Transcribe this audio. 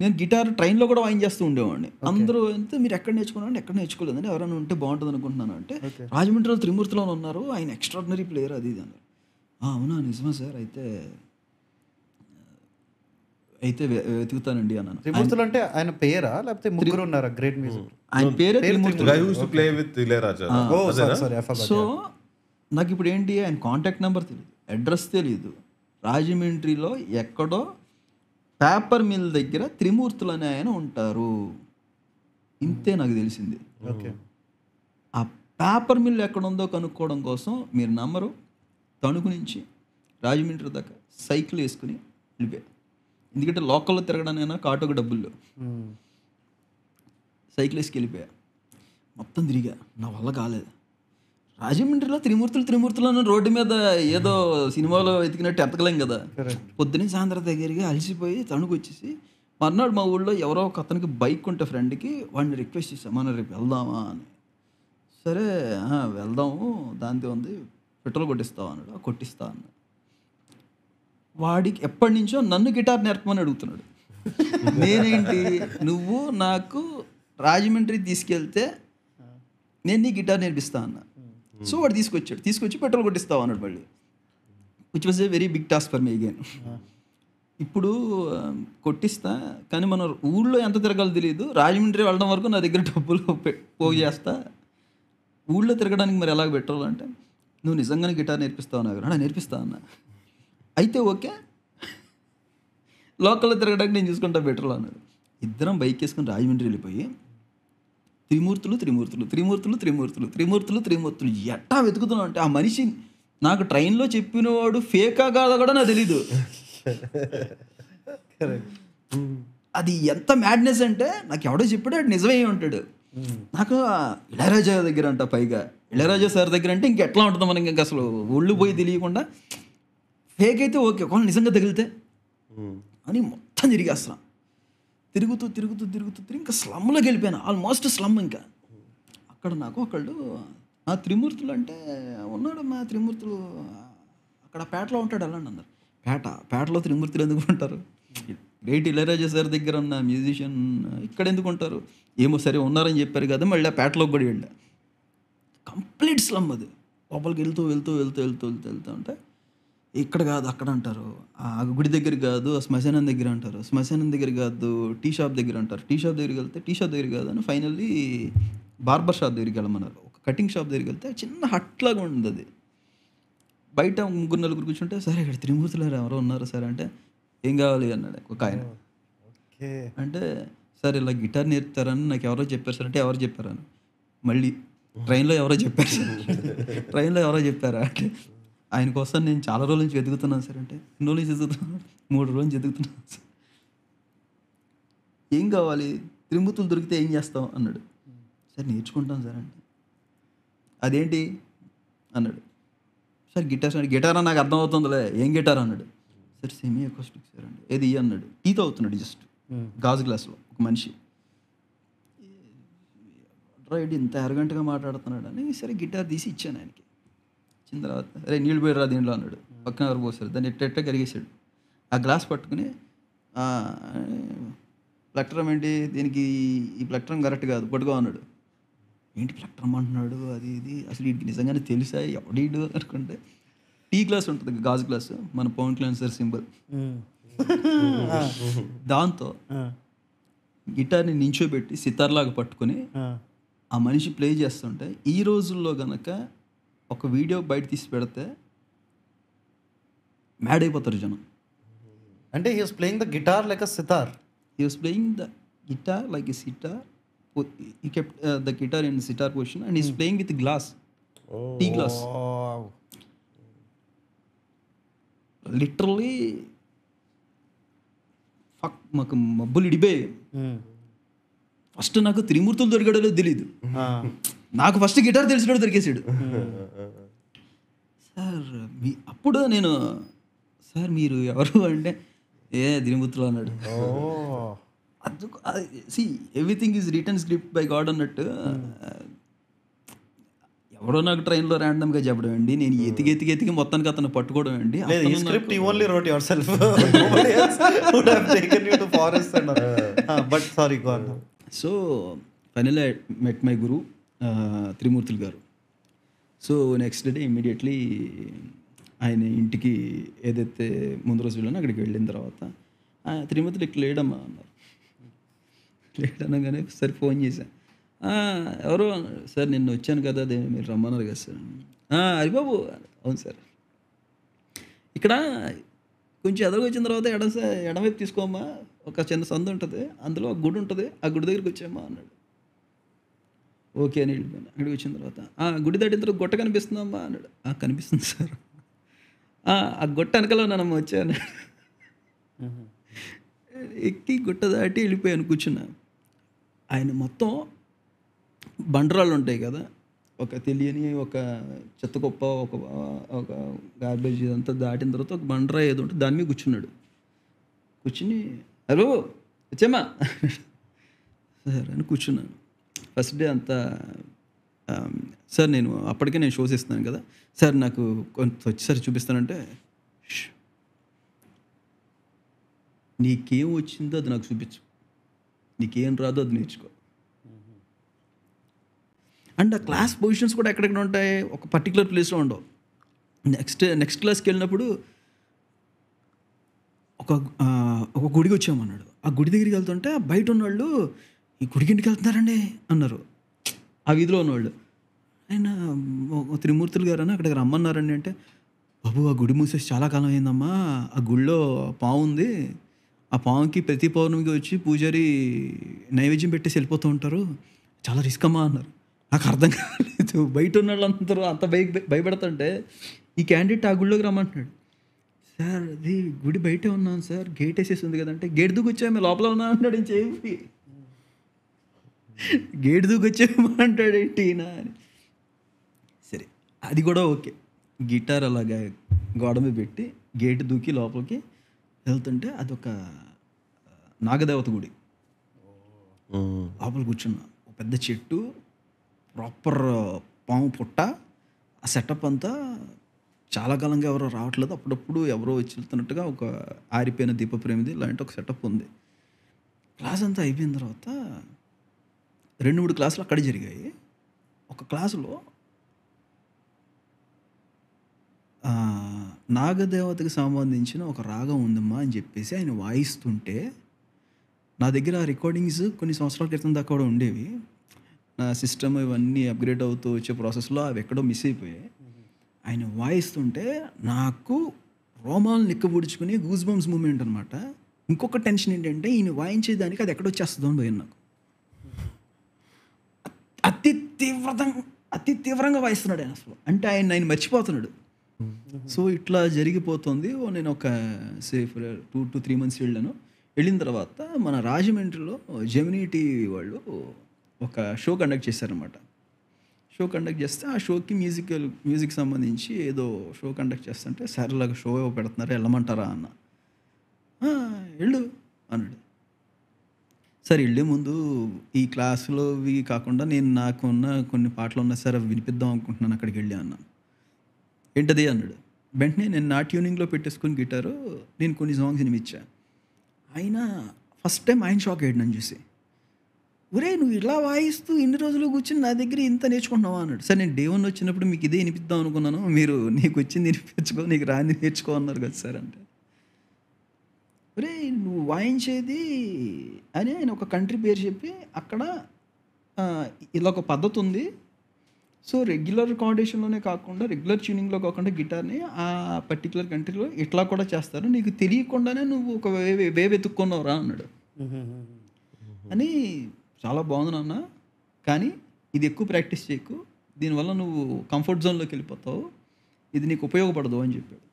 నేను గిటార్ ట్రైన్లో కూడా వాయించేస్తూ ఉండేవాడిని. అందరూ అంతే, మీరు ఎక్కడ నేర్చుకున్నారంటే ఎక్కడ నేర్చుకోలేదండి, ఎవరైనా ఉంటే బాగుంటుంది అనుకుంటున్నాను అంటే, రాజమండ్రిలో త్రిమూర్తిలో ఉన్నారు, ఆయన ఎక్స్ట్రాడినరీ ప్లేయర్ అది ఇది అన్నారు. అవునా, నిజమా సార్, అయితే వెతుకుతానండి అన్నాను. త్రిమూర్తులు అంటే ఆయన పేరా లేకపోతే ముగ్గురు ఉన్నారా గ్రేట్ మ్యూజిక్? ఆయన పేరే త్రిమూర్తులు. సో నాకు ఇప్పుడు ఏంటి, ఆయన కాంటాక్ట్ నెంబర్ తెలియదు, అడ్రస్ తెలియదు. రాజమండ్రిలో ఎక్కడో పేపర్ మిల్ దగ్గర త్రిమూర్తులు అనే ఆయన ఉంటారు, ఇంతే నాకు తెలిసింది. ఆ పేపర్ మిల్ ఎక్కడ ఉందో కనుక్కోవడం కోసం మీరు నమ్మరు, తణుకు నుంచి రాజమండ్రి దాకా సైకిల్ వేసుకుని వెళ్ళిపోయా. ఎందుకంటే లోకల్లో తిరగడానికైనా ఆటోకి డబ్బులు, సైకిల్ వేసుకు వెళ్ళిపోయా. మొత్తం తిరిగా, నా వల్ల కాలేదు. రాజమండ్రిలో త్రిమూర్తులు అని రోడ్డు మీద ఏదో సినిమాలో వెతికినట్టు ఎతకలేం కదా. పొద్దున్నే సాయంత్రం దగ్గరికి అలసిపోయి తణుకు వచ్చేసి, మర్నాడు మా ఊళ్ళో ఎవరో ఒక అతనికి బైక్ ఉంటే ఫ్రెండ్కి, వాడిని రిక్వెస్ట్ చేశాం, మనం రేపు వెళ్దామా అని. సరే వెళ్దాము, దాంతో ఉంది, పెట్రోల్ కొట్టిస్తావా అన్నాడు. కొట్టిస్తా అన్న. వాడికి ఎప్పటి నుంచో నన్ను గిటార్ నేర్పమని అడుగుతున్నాడు. నేనేంటి, నువ్వు నాకు రాజమండ్రి తీసుకెళ్తే నేను నీ గిటార్ నేర్పిస్తా అన్న. సో వాడు తీసుకొచ్చి పెట్రోల్ కొట్టిస్తావు అన్నాడు మళ్ళీ, which was a very big task for me again. ఇప్పుడు కొట్టిస్తా, కానీ మన ఊళ్ళో ఎంత తిరగాలో తెలియదు, రాజమండ్రి వెళ్ళడం వరకు నా దగ్గర డబ్బులు పోగు చేస్తా, ఊళ్ళో తిరగడానికి మరి ఎలాగ పెట్రోల్ అంటే, నువ్వు నిజంగానే గిటార్ నేర్పిస్తావు నాకు, నేర్పిస్తా అన్న. అయితే ఓకే, లోకల్లో తిరగడానికి నేను చూసుకుంటా పెట్రోల్ అన్నాడు. ఇద్దరం బైక్ వేసుకుని రాజమండ్రి వెళ్ళిపోయి త్రిమూర్తులు ఎట్టా వెతుకుతున్నావు అంటే, ఆ మనిషి నాకు ట్రైన్లో చెప్పినవాడు ఫేకా కాదా కూడా నాకు తెలీదు. అది ఎంత మ్యాడ్నెస్ అంటే, నాకు ఎవడో చెప్పాడు అది నిజమే ఉంటాడు. నాకు ఇళయరాజా దగ్గర అంట, పైగా ఇళయరాజా సార్ దగ్గర అంటే ఇంకెట్లా ఉంటుంది మనకి, ఇంకా అసలు ఒళ్ళు పోయి తెలియకుండా. ఫేక్ అయితే ఓకే, ఒకవేళ నిజంగా తగిలితే అని మొత్తం తిరిగేస్తాను. తిరుగుతూ ఇంకా స్లమ్లోకి వెళ్ళిపోయాను, ఆల్మోస్ట్ స్లమ్. ఇంకా అక్కడ నాకు ఒకళ్ళు, ఆ త్రిమూర్తులు అంటే ఉన్నాడు, మా త్రిమూర్తులు అక్కడ పేటలో ఉంటాడు వెళ్ళండి అన్నారు. పేటలో త్రిమూర్తులు ఎందుకు ఉంటారు, గ్రేట్ ఇళయరాజా సార్ దగ్గర ఉన్న మ్యూజిషియన్ ఇక్కడ ఎందుకు ఉంటారు, ఏమో సరే ఉన్నారని చెప్పారు కదా. మళ్ళీ ఆ పేటలోకి కూడా వెళ్ళా, కంప్లీట్ స్లమ్ అది. లోపలికి వెళ్తూ ఉంటే, ఇక్కడ కాదు అక్కడ అంటారు, ఆ గుడి దగ్గర కాదు శ్మశానం దగ్గర అంటారు, శ్మశానం దగ్గర కాదు టీ షాప్ దగ్గర అంటారు, టీ షాప్ దగ్గరికి వెళ్తే టీ షాప్ దగ్గర కాదు అని ఫైనల్లీ బార్బర్ షాప్ దగ్గరికి వెళ్ళమన్నారు. ఒక కటింగ్ షాప్ దగ్గరికి వెళ్తే చిన్న హట్ లాగా ఉంది అది. బయట 3-4 కూర్చుంటే, సరే ఇక్కడ త్రిమూర్తులు ఎవరో ఉన్నారు సార్ అంటే, ఏం కావాలి అన్నాడు ఒక ఆయన. అంటే సార్ ఇలా గిటార్ నేర్పుతారని నాకు ఎవరో చెప్పారు సార్ అంటే, ఎవరు చెప్పారని. మళ్ళీ ట్రైన్లో ఎవరో చెప్పారా అంటే, ఆయన కోసం నేను చాలా రోజుల నుంచి వెతుకుతున్నాను సార్ అంటే, ఎన్ని రోజుల నుంచి వెతుకుతున్నాను, 3 రోజుల నుంచి వెతుకుతున్నాను సార్. ఏం కావాలి, త్రిమూర్తులు దొరికితే ఏం చేస్తాం అన్నాడు. సార్ నేర్చుకుంటాను సార్ అంటే, అదేంటి అన్నాడు. సార్ గిటార్ నాకు అర్థమవుతుందిలే, ఏం గిటార్ అన్నాడు. సార్ సెమీ అకౌస్టిక్ సార్ అంటే, ఏది అన్నాడు. టీ తాగుతున్నాడు జస్ట్ గాజు గ్లాస్లో ఒక మనిషి. రైట్, ఇంత అరగంటగా మాట్లాడుతున్నాడు అని సరే గిటార్ తీసి ఇచ్చాను ఆయనకి. ఇచ్చిన తర్వాత, అరే నీళ్ళు పోయిరా దీంట్లో అన్నాడు. పక్కన ఎవరు పోసారు, దాన్ని ఎట్ట కరిగేశాడు. ఆ గ్లాస్ పట్టుకుని, ప్లెక్ట్రమ్ ఏంటి, దీనికి ఈ ప్లెక్ట్రమ్ కరెక్ట్ కాదు పట్టుకో అన్నాడు. ఏంటి ప్లెక్ట్రమ్ అంటున్నాడు, అది ఇది అసలు వీడికి నిజంగానే తెలుసా ఎవడీడు అనుకుంటే, టీ గ్లాస్ ఉంటుంది గాజు గ్లాసు, మన పవన్ కళ్యాణ్ సార్ సింబల్, దాంతో గిటార్ని నించోబెట్టి సితార్లాగా పట్టుకుని ఆ మనిషి ప్లే చేస్తుంటే, ఈ రోజుల్లో గనక ఒక వీడియో బయట తీసి పెడితే మ్యాడ్ అయిపోతారు జనం. అంటే he was playing the guitar like a sitar. He was playing the guitar like a sitar. He kept the guitar in sitar position and he's playing with glass. Tea glass. Wow. Literally, fuck, మాకు మబ్బులు ఇడిపోయాయి. First నాకు త్రిమూర్తులు దొరికాడో తెలియదు, నాకు first guitar తెలిసినాడు దొరికేసాడు. Sir అప్పుడు నేను, sir మీరు ఎవరు అంటే, త్రిమూర్తులు అన్నాడు. Everything is return script by God అన్నట్టు, ఎవడో నాకు ట్రైన్లో ర్యాండమ్గా చెప్పడం అండి, నేను ఎతికి మొత్తానికి అతను పట్టుకోవడం అండి. లేదు, ఈ script you only wrote yourself. Nobody else would have taken you to forest and but sorry go on. So finally I met my guru Trimurthulu garu. So next day immediately ఆయన ఇంటికి ఏదైతే ముందు రోజు వెళ్ళానో అక్కడికి వెళ్ళిన తర్వాత త్రిమూర్తులు ఇక్కడ లేడమ్మా అన్నారు. లేడనగానే సరే ఫోన్ చేశాను. ఎవరు సార్ నిన్న వచ్చాను కదా, అదే మీరు రమ్మన్నారు కదా సార్. హరిబాబు అవును సార్, ఇక్కడ కొంచెం ఎదురుగా వచ్చిన తర్వాత ఎడమవైపు తీసుకోమ్మా, ఒక చిన్న సందు ఉంటుంది, అందులో ఒక గుడి ఉంటుంది, ఆ గుడి దగ్గరికి వచ్చామ్మా అన్నాడు. ఓకే అని వెళ్ళిపోయాను. అక్కడికి వచ్చిన తర్వాత గుడి దాటిన తర్వాత గుట్ట కనిపిస్తుందమ్మా అన్నాడు. కనిపిస్తుంది సార్. ఆ గుట్ట వెనకలో నన్ను వచ్చాను. ఎక్కి గుట్ట దాటి వెళ్ళిపోయాను, కూర్చున్నా. ఆయన మొత్తం బండరాళ్ళు ఉంటాయి కదా, ఒక తెలియని ఒక చెత్త కుప్ప, ఒక గార్బేజ్ ఇదంతా దాటిన తర్వాత ఒక బండరా ఏదో ఉంటుంది, దాని మీద కూర్చున్నాడు. కూర్చుని హలో వచ్చామా సార్ అని కూర్చున్నాను. ఫస్ట్ డే అంతా సార్ నేను అప్పటికే నేను షోస్ ఇస్తున్నాను కదా సార్, నాకు కొంత వచ్చేసరి చూపిస్తానంటే, నీకేం వచ్చిందో అది నాకు చూపించు, నీకేం రాదో అది నేర్చుకో. అండ్ ఆ క్లాస్ పొజిషన్స్ కూడా ఎక్కడెక్కడ ఉంటాయి, ఒక పర్టికులర్ ప్లేస్లో ఉండవు. నెక్స్ట్ క్లాస్కి వెళ్ళినప్పుడు ఒక గుడికి వచ్చామన్నాడు. ఆ గుడి దగ్గరికి వెళ్తుంటే బయట ఉన్నవాళ్ళు ఈ గుడికి ఇంటికి వెళ్తున్నారండి అన్నారు. ఆ వీధిలో ఉన్నవాళ్ళు ఆయన త్రిమూర్తులు గారు అని అక్కడికి రమ్మన్నారండి అంటే, బాబు ఆ గుడి మూసేసి చాలా కాలం అయిందమ్మా, ఆ గుడిలో పాము ఉంది, ఆ పాముకి ప్రతి పౌర్ణమికి వచ్చి పూజారి నైవేద్యం పెట్టేసి వెళ్ళిపోతూ ఉంటారు, చాలా రిస్క్ అమ్మా అన్నారు. నాకు అర్థం కాలేదు. బయట ఉన్న వాళ్ళందరూ అంత భయపడుతుంటే ఈ క్యాండిడేట్ ఆ గుడిలోకి రమ్మంటున్నాడు. సార్ అది గుడి బయటే ఉన్నాను సార్, గేట్ వేసేసి ఉంది కదంటే, గేట్ దూకి వచ్చాము లోపల ఉన్నా అంటాడు. ఏం చేయి గేట్ దూకి వచ్చాము అంటాడు ఏంటి నా అని. సరే అది కూడా ఓకే. గిటార్ అలాగా గోడ మీద పెట్టి గేట్ దూకి లోపలికి వెళ్తుంటే అదొక నాగదేవత గుడి. లోపల కూర్చున్నా, ఒక పెద్ద చెట్టు, ప్రాపర్ పాము పుట్ట, ఆ సెటప్ అంతా చాలా కాలంగా ఎవరో రావట్లేదు, అప్పుడప్పుడు ఎవరో వచ్చి వెళ్తున్నట్టుగా ఒక ఆరిపోయిన దీపప్రేమిది ఇలాంటి ఒక సెటప్ ఉంది. క్లాస్ అంతా అయిపోయిన తర్వాత 2-3 క్లాసులు అక్కడే జరిగాయి. ఒక క్లాసులో నాగదేవతకి సంబంధించిన ఒక రాగం ఉందమ్మా అని చెప్పేసి ఆయన వాయిస్తుంటే, నా దగ్గర ఆ రికార్డింగ్స్ కొన్ని సంవత్సరాల క్రితం దాకా కూడా ఉండేవి. నా సిస్టమ్ ఇవన్నీ అప్గ్రేడ్ అవుతూ వచ్చే ప్రాసెస్లో అవి ఎక్కడో మిస్ అయిపోయాయి. ఆయన వాయిస్తుంటే నాకు రోమాలు నిక్కబుడుచుకుని గూస్ బంప్స్ మూమెంట్ అనమాట. ఇంకొక టెన్షన్ ఏంటంటే ఈయన వాయించేదానికి అది ఎక్కడ వచ్చేస్తుందో అని పోయింది నాకు. అతి తీవ్రంగా వాయిస్తున్నాడు ఆయన అసలు. అంటే ఆయన మర్చిపోతున్నాడు. సో ఇట్లా జరిగిపోతుంది. నేను ఒక సేఫ్ 2 to 3 months వెళ్ళిన తర్వాత మన రాజమండ్రిలో జెమినీ టీవీ వాళ్ళు ఒక షో కండక్ట్ చేశారనమాట. షో కండక్ట్ చేస్తే ఆ షోకి మ్యూజిక్ సంబంధించి ఏదో షో కండక్ట్ చేస్తుంటే, సార్ ఇలాగ షో పెడుతున్నారు వెళ్ళమంటారా అన్న. వెళ్ళు అన్నాడు. సార్ వెళ్ళే ముందు ఈ క్లాసులో ఇవి కాకుండా నేను నాకున్న కొన్ని పాటలు ఉన్నాయి సార్, అవి వినిపిద్దాం అనుకుంటున్నాను, అక్కడికి వెళ్ళి అన్నాను. ఏంటది అన్నాడు. వెంటనే నేను నా ట్యూనింగ్లో పెట్టేసుకుని గిటారు నేను కొన్ని సాంగ్స్ వినిపించా. ఆయన ఫస్ట్ టైం ఆయన షాక్ అయ్యాడు నన్ను చూసి. ఒరే నువ్వు ఇలా వాయిస్తూ ఇన్ని రోజులు కూర్చొని నా దగ్గర ఇంత నేర్చుకుంటున్నావా అన్నాడు. సార్ నేను డే 1 వచ్చినప్పుడు మీకు ఇదే వినిపిద్దాం అనుకున్నాను, మీరు నీకు వచ్చింది వినిపించుకో, నీకు రాని నేర్చుకో అన్నారు కదా సార్ అంటే. ఒరే నువ్వు వాయించేది అని ఆయన ఒక కంట్రీ పేరు చెప్పి అక్కడ ఇలా ఒక పద్ధతి ఉంది. సో రెగ్యులర్ రికార్డేషన్లోనే కాకుండా రెగ్యులర్ ట్యూనింగ్లో కాకుండా గిటార్ని ఆ పర్టికులర్ కంట్రీలో ఇట్లా కూడా చేస్తారు, నీకు తెలియకుండానే నువ్వు ఒక వే వెతుక్కున్నావురా అన్నాడు. అని చాలా బాగుంది నాన్న, కానీ ఇది ఎక్కువ ప్రాక్టీస్ చేయకు, దీనివల్ల నువ్వు కంఫర్ట్ జోన్లోకి వెళ్ళిపోతావు, ఇది నీకు ఉపయోగపడదు అని చెప్పాడు.